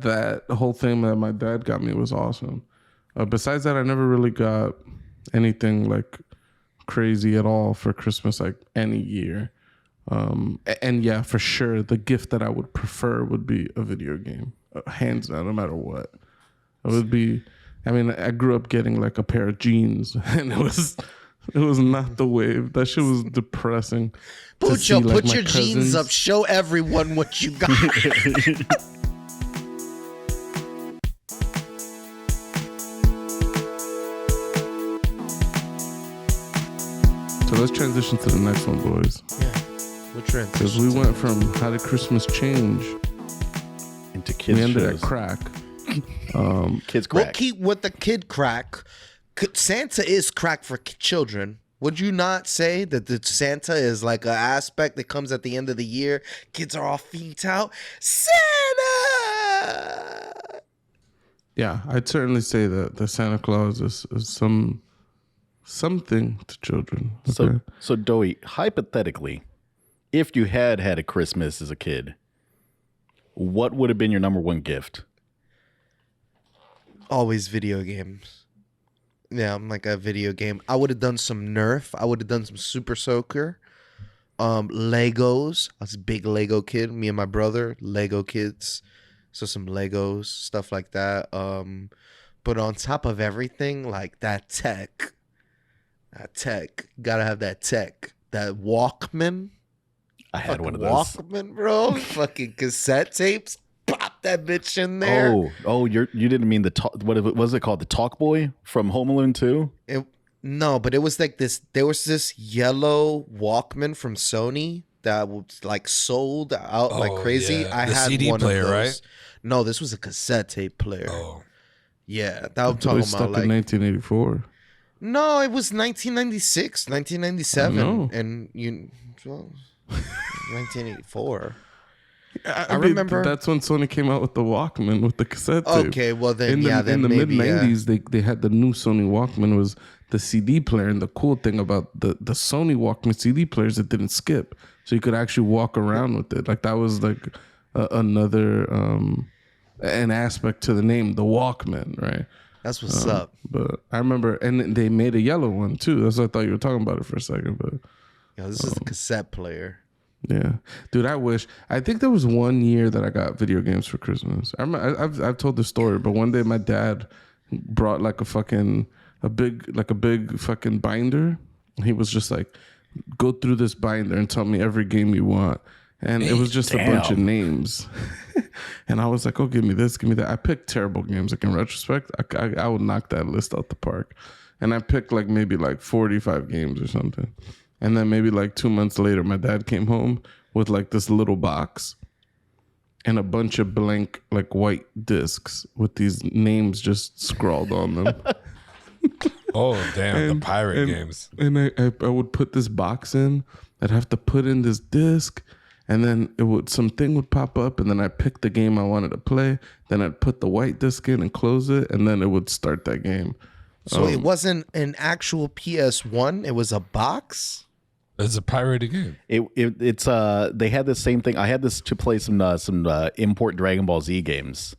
that whole thing that my dad got me was awesome. Besides that, I never really got anything like crazy at all for Christmas, like any year. And yeah, for sure, the gift that I would prefer would be a video game, hands down, no matter what. It would be. I mean, I grew up getting like a pair of jeans, and it was not the wave. That shit was depressing. Put your jeans up. Show everyone what you got. So let's transition to the next one, boys. Yeah, we'll transition. Because we went from How Did Christmas Change into kids. We ended shows. at crack. Kids crack. We'll keep with the kid crack. Santa is crack for children. Would you not say that the Santa is like an aspect that comes at the end of the year? Kids are all feet out. Santa! Yeah, I'd certainly say that the Santa Claus is something to children. Okay? So Doey, hypothetically, if you had a Christmas as a kid, what would have been your number one gift? Always video games. Yeah, I'm like a video game. I would have done some Nerf. I would have done some Super Soaker. Legos. I was a big Lego kid. Me and my brother, Lego kids. So some Legos, stuff like that. But on top of everything, like that tech. Gotta have that tech. That Walkman. I had one of those. Walkman, bro. Fucking cassette tapes. Pop that bitch in there. Oh, you didn't mean the talk, what was it called? The Talk Boy from Home Alone 2? No, but it was like this. There was this yellow Walkman from Sony that was like sold out like crazy. Yeah. I had CD one player, of those. right? No, this was a cassette tape player. Oh, Yeah, that I'm talking stuck about. Like in 1984. no, it was 1996, 1997, No. and 1984. I mean, remember- that's when Sony came out with the Walkman with the cassette tape. Okay, well then, in the maybe, mid '90s, they had the new Sony Walkman was the CD player, and the cool thing about the Sony Walkman CD players, it didn't skip, so you could actually walk around with it. Like that was like another an aspect to the name, the Walkman, right? That's what's up. But I remember, and they made a yellow one too. That's what I thought you were talking about it for a second, but. Yo, this is a cassette player. Yeah, dude, I think there was one year that I got video games for Christmas. I've told the story, but one day my dad brought like a big fucking binder. He was just like, go through this binder and tell me every game you want. And it was just a bunch of names. And I was like, oh, give me this, give me that. I picked terrible games. Like in retrospect, I would knock that list out the park. And I picked like maybe like 45 games or something. And then maybe like 2 months later, my dad came home with like this little box and a bunch of blank like white discs with these names just scrawled on them. oh, damn! The pirate games. And I would put this box in. I'd have to put in this disc, and then something would pop up, and then I'd pick the game I wanted to play. Then I'd put the white disc in and close it, and then it would start that game. So it wasn't an actual PS1. It was a box. It's a pirated game. It's they had the same thing. I had this to play some import Dragon Ball Z games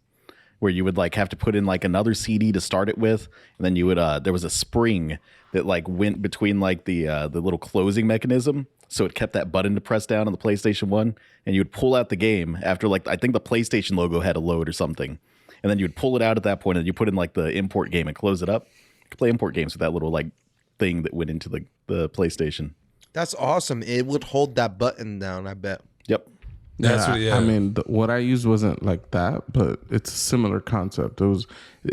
where you would like have to put in like another CD to start it with, and then you would there was a spring that like went between like the little closing mechanism, so it kept that button to press down on the PlayStation 1, and you would pull out the game after like I think the PlayStation logo had a load or something, and then you would pull it out at that point, and you put in like the import game and close it up. You could play import games with that little like thing that went into the PlayStation. That's awesome. It would hold that button down, I bet. Yep. I mean, what I used wasn't like that, but it's a similar concept.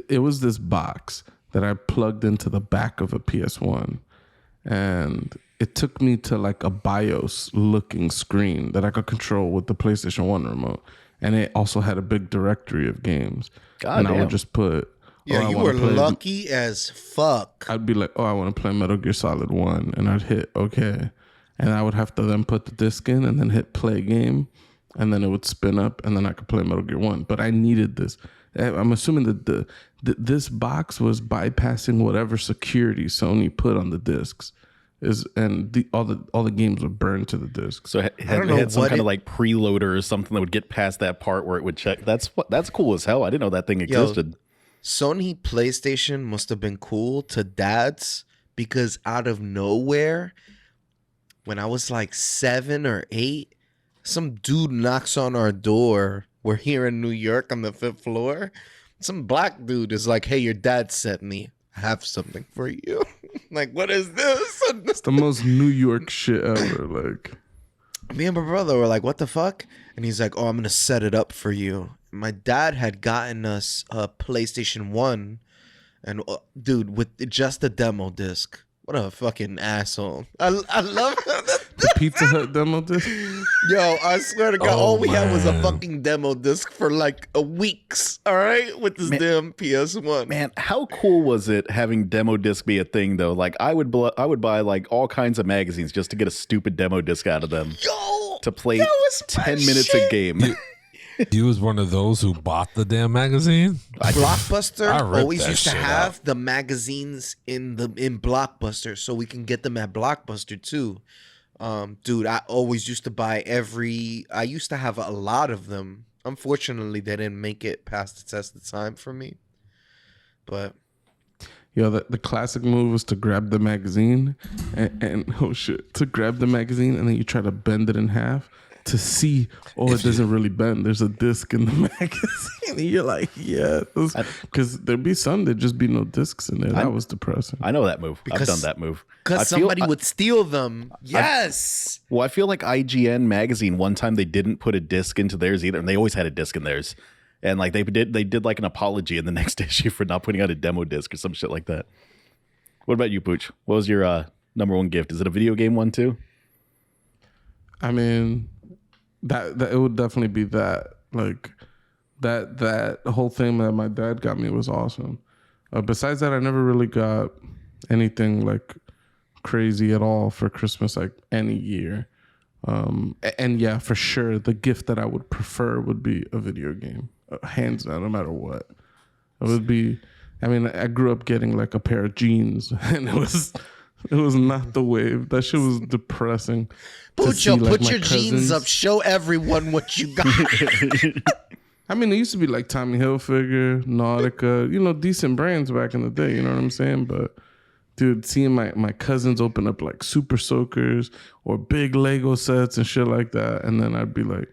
It was this box that I plugged into the back of a PS1, and it took me to like a BIOS looking screen that I could control with the PlayStation 1 remote, and it also had a big directory of games. I would just put. Yeah, you were lucky as fuck. I'd be like, I want to play Metal Gear Solid 1, and I'd hit okay, and I would have to then put the disc in and then hit play game, and then it would spin up, and then I could play Metal Gear 1. But I needed this. I'm assuming that this box was bypassing whatever security Sony put on the discs. all the games would burn to the disc. So it don't know had some what kind it- of like preloader or something that would get past that part where it would check. That's cool as hell. I didn't know that thing existed. Sony PlayStation must have been cool to dads because out of nowhere, when I was like 7 or 8, some dude knocks on our door. We're here in New York on the 5th floor. Some black dude is like, "Hey, your dad sent me. I have something for you." Like, what is this? It's the most New York shit ever. Like, Me and my brother were like, "What the fuck?" And he's like, "Oh, I'm gonna set it up for you." My dad had gotten us a PlayStation 1, and dude, with just a demo disc. What a fucking asshole! I love the Pizza Hut demo disc. Yo, I swear to God, Oh, all we had was a man. fucking demo disc for like a weeks. All right, with this damn PS1. Man, how cool was it having demo disc be a thing though? Like I would buy like all kinds of magazines just to get a stupid demo disc out of them Yo, to play that was my 10 minutes shit. a game. You was one of those who bought the damn magazine? I Blockbuster I ripped always that used to shit have out. the magazines in Blockbuster, so we can get them at Blockbuster too. Dude, I always used to buy I used to have a lot of them. Unfortunately, they didn't make it past the test of time for me. But Yo, the classic move was to grab the magazine and oh shit, to grab the magazine and then you try to bend it in half to see, it doesn't really bend. There's a disc in the magazine. And you're like, yeah, because there'd be some there'd just be no discs in there. That was depressing. I know that move. I've Because- done that move. because I feel- somebody would steal them. Yes. Well, I feel like IGN magazine one time they didn't put a disc into theirs either, and they always had a disc in theirs. And like they did like an apology in the next issue for not putting out a demo disc or some shit like that. What about you, Pooch? What was your number one gift? Is it a video game one too? I mean, that it would definitely be that. Like that whole thing that my dad got me was awesome. Besides that, I never really got anything like crazy at all for Christmas, like any year. And yeah, for sure, the gift that I would prefer would be a video game, hands down, no matter what. It would be. I mean, I grew up getting like a pair of jeans, and it was not the wave. That shit was depressing. Put your jeans up. Show everyone what you got. I mean, it used to be like Tommy Hilfiger, Nautica, decent brands back in the day. You know what I'm saying? But dude, seeing my cousins open up like Super Soakers or big Lego sets and shit like that, and then I'd be like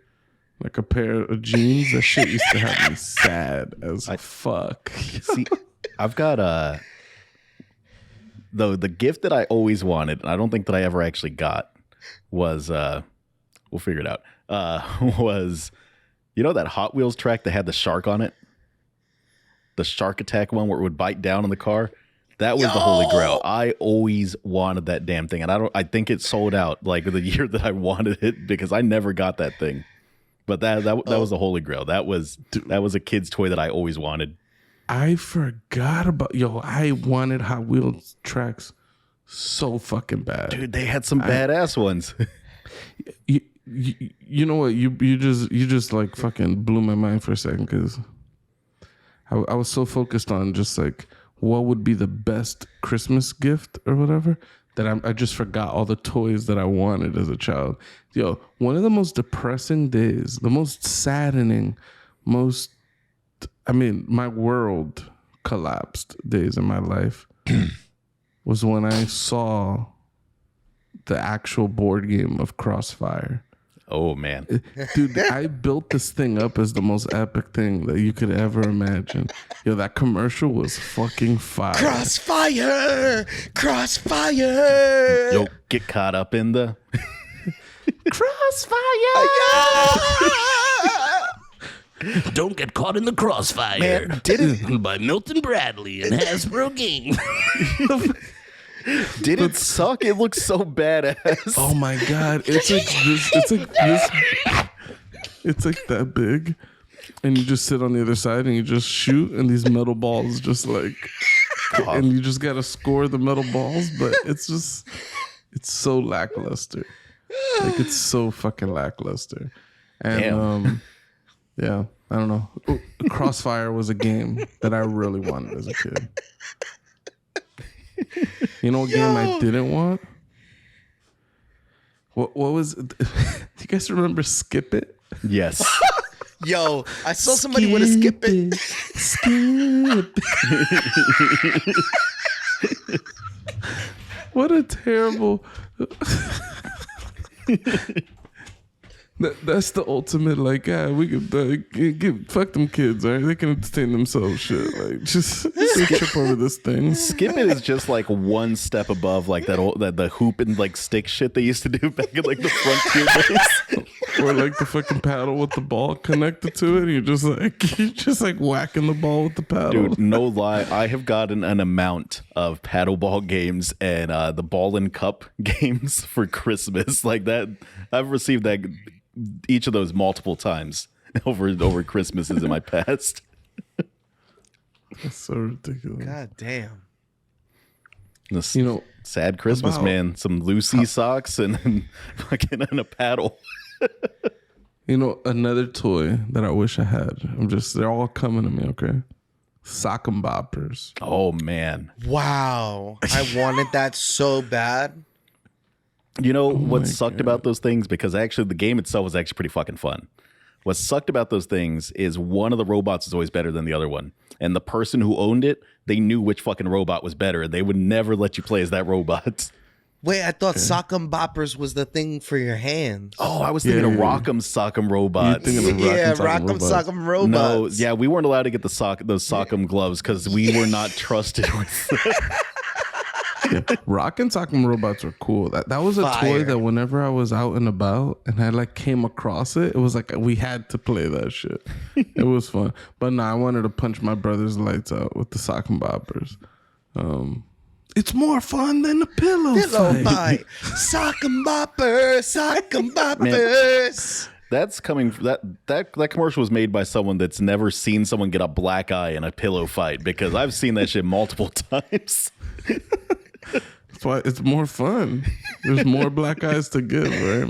a pair of jeans. That shit used to have me sad as fuck. See, I've got the gift that I always wanted, and I don't think that I ever actually got was we'll figure it out. Was that Hot Wheels track that had the shark on it? The shark attack one where it would bite down on the car? That was the holy grail. I always wanted that damn thing, and I think it sold out like the year that I wanted it because I never got that thing. But that was the holy grail. That was a kid's toy that I always wanted. I forgot about I wanted Hot Wheels tracks so fucking bad. Dude, they had some badass ones. You know what? You just like fucking blew my mind for a second because I was so focused on just like what would be the best Christmas gift or whatever that I just forgot all the toys that I wanted as a child. One of the most depressing days, the most saddening, my world collapsed days in my life was when I saw the actual board game of Crossfire. Oh, man. Dude, I built this thing up as the most epic thing that you could ever imagine. That commercial was fucking fire. Crossfire! Crossfire! Yo, get caught up in the... Crossfire! Don't get caught in the crossfire. Man, did by Milton Bradley and Hasbro Games. Did it suck? It looks so badass. Oh my god, it's like this. It's like that big, and you just sit on the other side and you just shoot, and these metal balls just like, and you just gotta score the metal balls. But it's so lackluster. Like it's so fucking lackluster. And yeah, I don't know. Crossfire was a game that I really wanted as a kid. You know what game I didn't want? What was? Do you guys remember Skip It? Yes. Yo, I saw somebody with a skip it. Skip. What a terrible. That's the ultimate. Like, yeah, we could fuck them kids. All right, they can entertain themselves. Shit, like just trip over this thing. Skip It is just like one step above like the hoop and like stick shit they used to do back in like the frontier days. Or like the fucking paddle with the ball connected to it. You're just like whacking the ball with the paddle. Dude, no lie, I have gotten an amount of paddleball games and the ball and cup games for Christmas. Like that, I've received that each of those multiple times over Christmases in my past. That's so ridiculous. God damn. This, sad Christmas, man. Some Lucy socks and fucking and a paddle. Another toy that I wish I had. They're all coming to me, okay? Sock 'em boppers. Oh, man. Wow. I wanted that so bad. What sucked about those things? Because actually the game itself was actually pretty fucking fun. What sucked about those things is one of the robots is always better than the other one. And the person who owned it, they knew which fucking robot was better. They would never let you play as that robot. Wait, I thought Sock'em Boppers was the thing for your hands. Oh, I was thinking of Rock'em Sock'em robots. Rock'em Sock'em robots. No, yeah, we weren't allowed to get those Sock'em gloves because we were not trusted with them. Rock and Sock'em robots are cool. That was a toy that whenever I was out and about and I like came across it, it was like we had to play that shit. It was fun. But no, I wanted to punch my brother's lights out with the Sock'em Boppers. It's more fun than a pillow fight. Sock'em Boppers, Sock'em Boppers. That's coming. That commercial was made by someone that's never seen someone get a black eye in a pillow fight, because I've seen that shit multiple times. That's why it's more fun. There's more black eyes to give, right?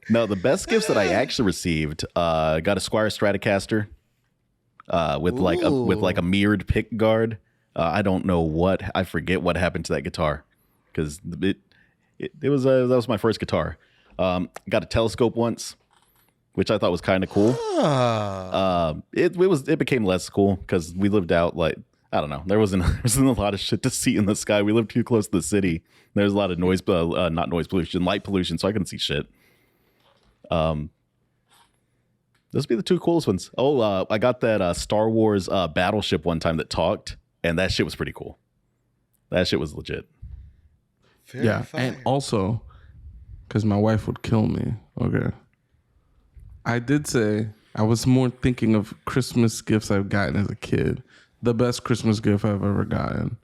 No, the best gifts that I actually received, got a Squire Stratocaster with like a mirrored pick guard. I don't know I forget what happened to that guitar, because that was my first guitar. Got a telescope once, which I thought was kind of cool. It became less cool because we lived out, like, I don't know. There wasn't a lot of shit to see in the sky. We lived too close to the city. There's a lot of noise, not noise pollution, light pollution, so I couldn't see shit. Those would be the two coolest ones. Oh, I got that Star Wars battleship one time that talked, and that shit was pretty cool. That shit was legit. Fire. And also, because my wife would kill me, okay, I did say I was more thinking of Christmas gifts I've gotten as a kid. The best Christmas gift I've ever gotten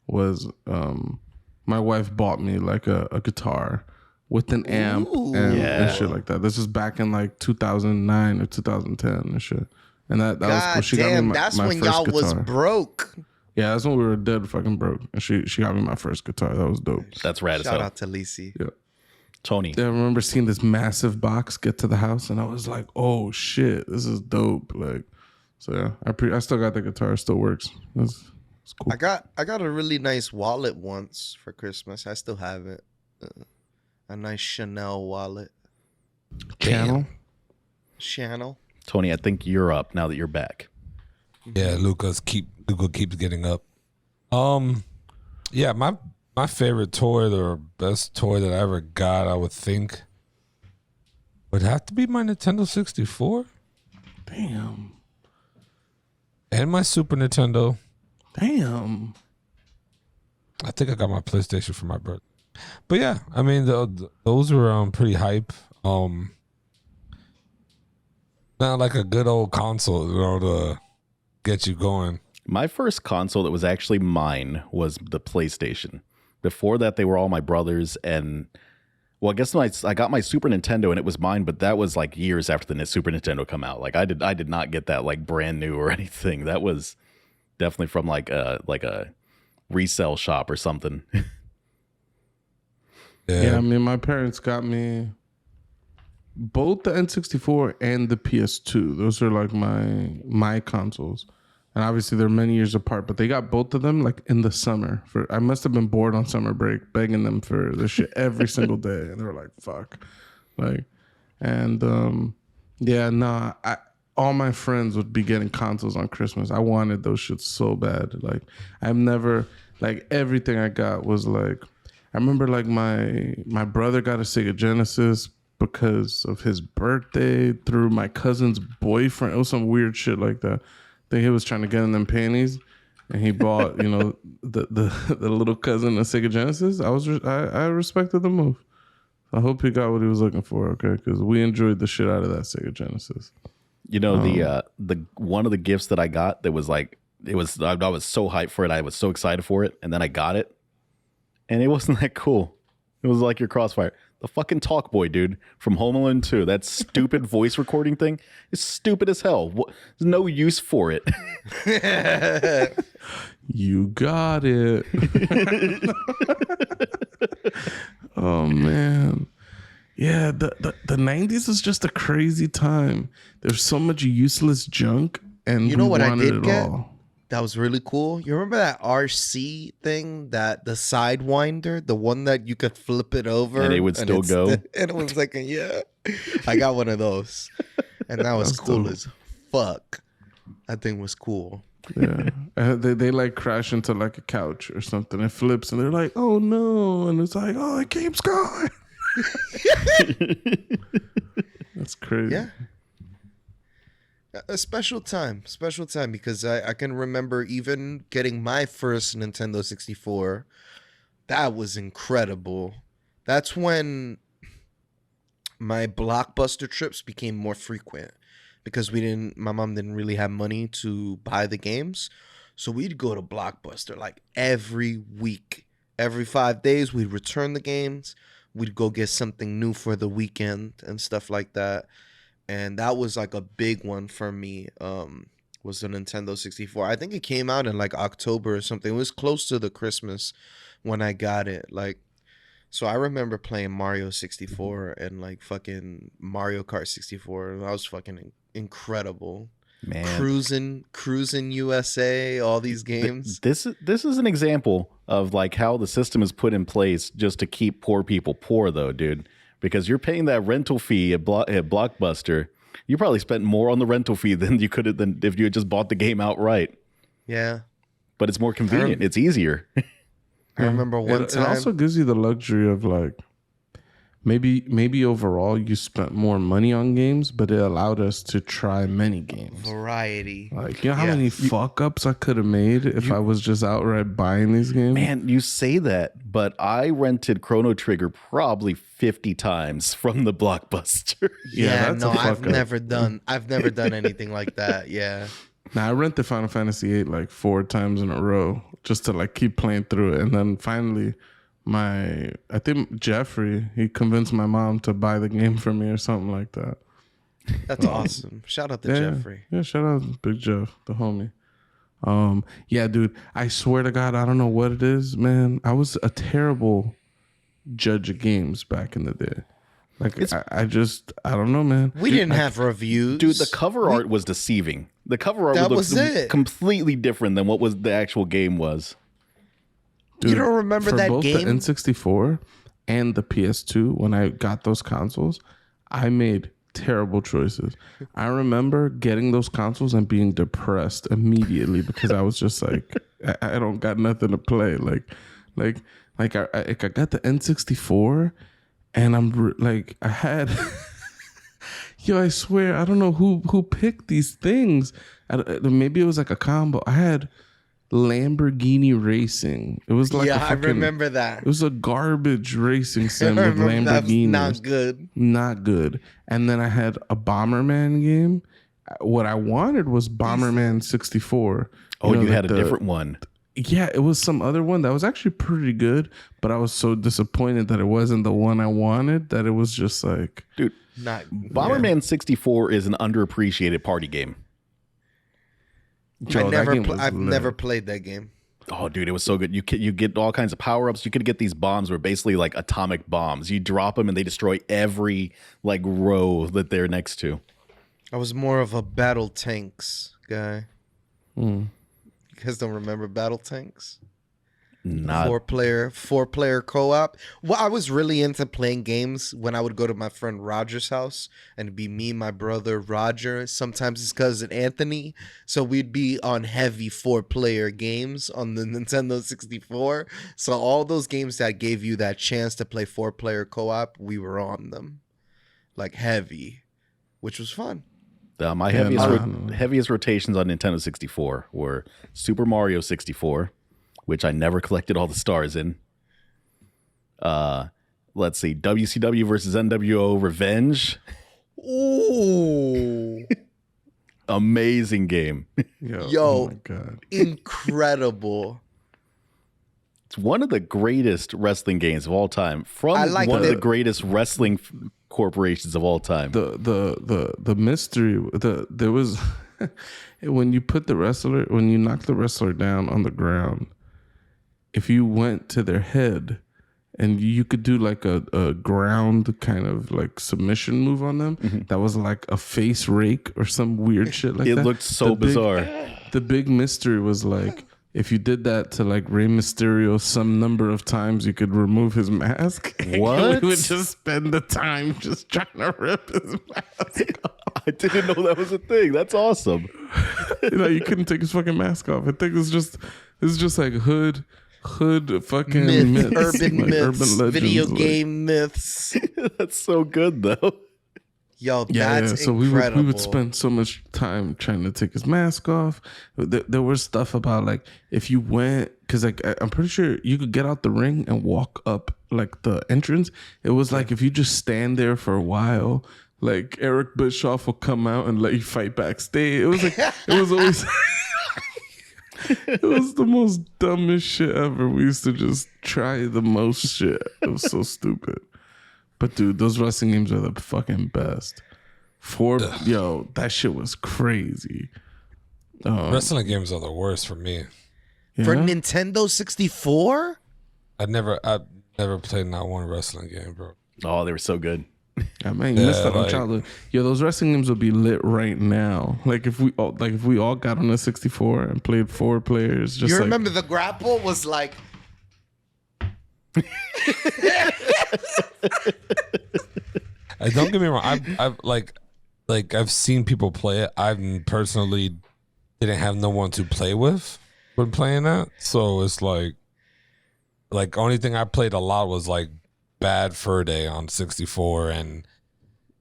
was my wife bought me like a guitar with an amp and shit like that. This is back in like 2009 or 2010 and shit. And that was cool. She got me that's my when first y'all guitar. was broke. Yeah, that's when we were dead fucking broke. And she got me my first guitar. That was dope. That's rad as Shout hell. out to Lisi. Yeah. Tony. I remember seeing this massive box get to the house, and I was like, "Oh shit, this is dope!" Like, so yeah, I still got the guitar. It still works. It's cool. I got a really nice wallet once for Christmas. I still have it. A nice Chanel wallet. Channel. Tony, I think you're up now that you're back. Yeah, Luca keeps getting up. Yeah, my favorite toy, or best toy that I ever got, I would think, would have to be my Nintendo 64. Damn. And my Super Nintendo. Damn. I think I got my PlayStation for my birthday. But yeah, I mean, those were pretty hype. Not like a good old console, to get you going. My first console that was actually mine was the PlayStation. Before that, they were all my brother's, and well, I guess I got my Super Nintendo and it was mine, but that was like years after the Super Nintendo come out. Like I did not get that like brand new or anything. That was definitely from like a resale shop or something. Yeah, I mean, my parents got me both the N64 and the PS2. Those are like my consoles. and obviously they're many years apart. But they got both of them like in the summer. I must have been bored on summer break, begging them for this shit every single day, and they were like, "Fuck," like, and yeah, nah. All my friends would be getting consoles on Christmas. I wanted those shits so bad. Like, I've never, like, everything I got was like, I remember like my brother got a Sega Genesis because of his birthday through my cousin's boyfriend. It was some weird shit like that. I think he was trying to get in them panties, and he bought, you know, the little cousin a Sega Genesis. I respected the move. I hope he got what he was looking for. Okay, because we enjoyed the shit out of that Sega Genesis. You know, the one of the gifts that I got that was like, I was so hyped for it. I was so excited for it. And then I got it. And it wasn't that cool. It was like your Crossfire. The fucking Talk Boy, dude, from Home Alone 2. That stupid voice recording thing is stupid as hell. There's no use for it. You got it. Oh, man. Yeah, the 90s was just a crazy time. There's so much useless junk, and You know we what I wanted did it get? all. That was really cool. You remember that RC thing, that the Sidewinder, the one that you could flip it over And it would still go? And it was like, yeah, I got one of those, and that was cool dope. as fuck. That thing was cool. Yeah, they like crash into like a couch or something. It flips, and they're like, "Oh no!" And it's like, "Oh, it keeps going." That's crazy. Yeah. A special time because I can remember even getting my first Nintendo 64. That was incredible. That's when my Blockbuster trips became more frequent because my mom didn't really have money to buy the games. So we'd go to Blockbuster like every week. Every 5 days we'd return the games. We'd go get something new for the weekend and stuff like that. And that was like a big one for me, was the Nintendo 64. I think it came out in like October or something. It was close to the Christmas when I got it. Like, so I remember playing Mario 64 and like fucking Mario Kart 64. That was fucking incredible. Man. Cruising USA, all these games. This is an example of like how the system is put in place just to keep poor people poor, though, dude. Because you're paying that rental fee at Blockbuster. You probably spent more on the rental fee than you could have than if you had just bought the game outright. Yeah. But it's more convenient. It's easier. I remember one time. It also gives you the luxury of like, maybe overall you spent more money on games, but it allowed us to try many games. Variety. Like, you know how many fuck ups I could have made if I was just outright buying these games? Man, you say that, but I rented Chrono Trigger probably 50 times from the Blockbuster. Yeah, that's no, a fuck I've up. never done anything like that. Yeah. Now I rented Final Fantasy VIII like 4 times in a row just to like keep playing through it, and then finally, I think Jeffrey, he convinced my mom to buy the game for me or something like that. That's awesome. Shout out to Jeffrey. Yeah, shout out to Big Jeff, the homie. Yeah, dude, I swear to God, I don't know what it is, man. I was a terrible judge of games back in the day. Like, I don't know, man. We didn't have reviews. Dude, the cover art was deceiving. The cover art That was was it. completely different than what was the actual game was. Dude, you don't remember for that both game? the N64 and the PS2, when I got those consoles, I made terrible choices. I remember getting those consoles and being depressed immediately because I was just like, I don't got nothing to play. Like I got the N64, and I had, yo, I swear, I don't know who picked these things. Maybe it was like a combo. I had Lamborghini Racing. It was like I remember that. It was a garbage racing sim with That was Lamborghinis. not good. Not good. And then I had a Bomberman game. What I wanted was Bomberman 64. Oh, you like had a different one. Yeah, it was some other one that was actually pretty good, but I was so disappointed that it wasn't the one I wanted that it was just like, Dude, Bomberman 64 is an underappreciated party game. Joe, that game was I've lit. never played that game. Oh, dude, it was so good. You get all kinds of power-ups. You could get these bombs were basically like atomic bombs. You drop them and they destroy every like row that they're next to. I was more of a battle tanks guy. You guys don't remember Battle Tanks? Not Four-player co-op. Well, I was really into playing games when I would go to my friend Roger's house, and it'd be me, my brother Roger, sometimes his cousin Anthony. So we'd be on heavy 4-player games on the Nintendo 64. So all those games that gave you that chance to play 4-player co-op, we were on them, like heavy, which was fun. my heaviest rotations on Nintendo 64 were Super Mario 64, which I never collected all the stars in. Let's see, WCW versus NWO Revenge. Ooh. Amazing game. Yo, oh my God. Incredible. It's one of the greatest wrestling games of all time from I like one of the- the greatest wrestling corporations of all time. The mystery there was when you knock the wrestler down on the ground, if you went to their head and you could do like a ground kind of like submission move on them, that was like a face rake or some weird shit like It that. looked so bizarre. The big mystery was like, if you did that to like Rey Mysterio some number of times, you could remove his mask. What? We would just spend the time just trying to rip his mask off. I didn't know that was a thing. That's awesome. You couldn't take his fucking mask off. I think it's just like hood fucking myths, urban like myths, urban legends, video like- game myths. That's so good, though. Yo, Yeah, that's so incredible. we would spend so much time trying to take his mask off. There was stuff about like if you went, because like I'm pretty sure you could get out the ring and walk up like the entrance. It was like if you just stand there for a while, like Eric Bischoff will come out and let you fight backstage. It was like it was always. It was the most dumbest shit ever. We used to just try the most shit. It was so stupid. But dude, those wrestling games are the fucking best. Yo, that shit was crazy. Wrestling games are the worst for me. For Yeah? Nintendo 64? I never played not one wrestling game, bro. Oh, they were so good. Yeah, man, you missed Yeah, out on like- childhood. Yo, those wrestling games would be lit right now. Like if we all got on a 64 and played 4 players. Just You like, remember the grapple was like, Don't get me wrong. I've seen people play it. I personally didn't have no one to play with when playing that. So it's like only thing I played a lot was like Bad Fur Day on 64, and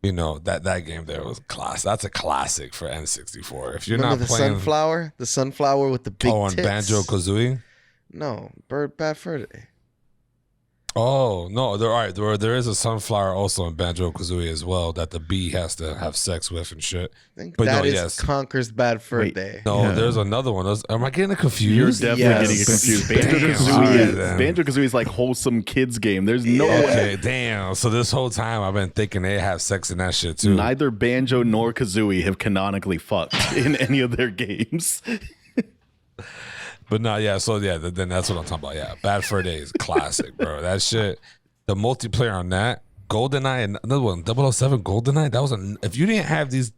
you know that game there was class. That's a classic for N64. If you're remember not the playing sunflower? The sunflower with the big and tits? Banjo Kazooie. No, Bad Fur Day. Oh no, there is a sunflower also in Banjo Kazooie as well that the bee has to have sex with and shit. I think But that no, is yes. Conker's Bad Fur Wait, Day. No, Yeah. there's another one. Am I getting You're confused? definitely Yes. getting confused. Damn. Alright, then. Banjo Kazooie is like wholesome kids game. There's no one. Okay, damn. So this whole time I've been thinking they have sex in that shit too. Neither Banjo nor Kazooie have canonically fucked in any of their games. But no, yeah. So yeah, then that's what I'm talking about. Yeah, Bad Fur Day is classic, bro. That shit. The multiplayer on that, GoldenEye, and another one, 007 GoldenEye. That was if you didn't have these,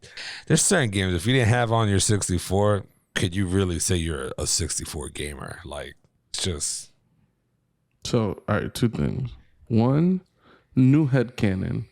there's certain games. If you didn't have on your 64, could you really say you're a 64 gamer? Like, it's just. So, all right, 2 things. 1, new headcanon.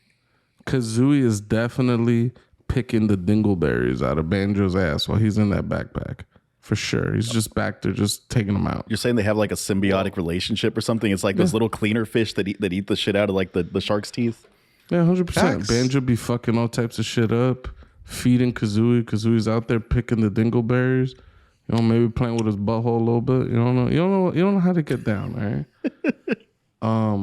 Kazooie is definitely picking the dingleberries out of Banjo's ass while he's in that backpack. For sure. He's just back there just taking them out. You're saying they have like a symbiotic relationship or something? It's like those little cleaner fish that eat the shit out of like the shark's teeth. Yeah, 100%. Facts. Banjo be fucking all types of shit up, feeding Kazooie. Kazooie's out there picking the dingleberries. You know, maybe playing with his butthole a little bit. You don't know how to get down, all right?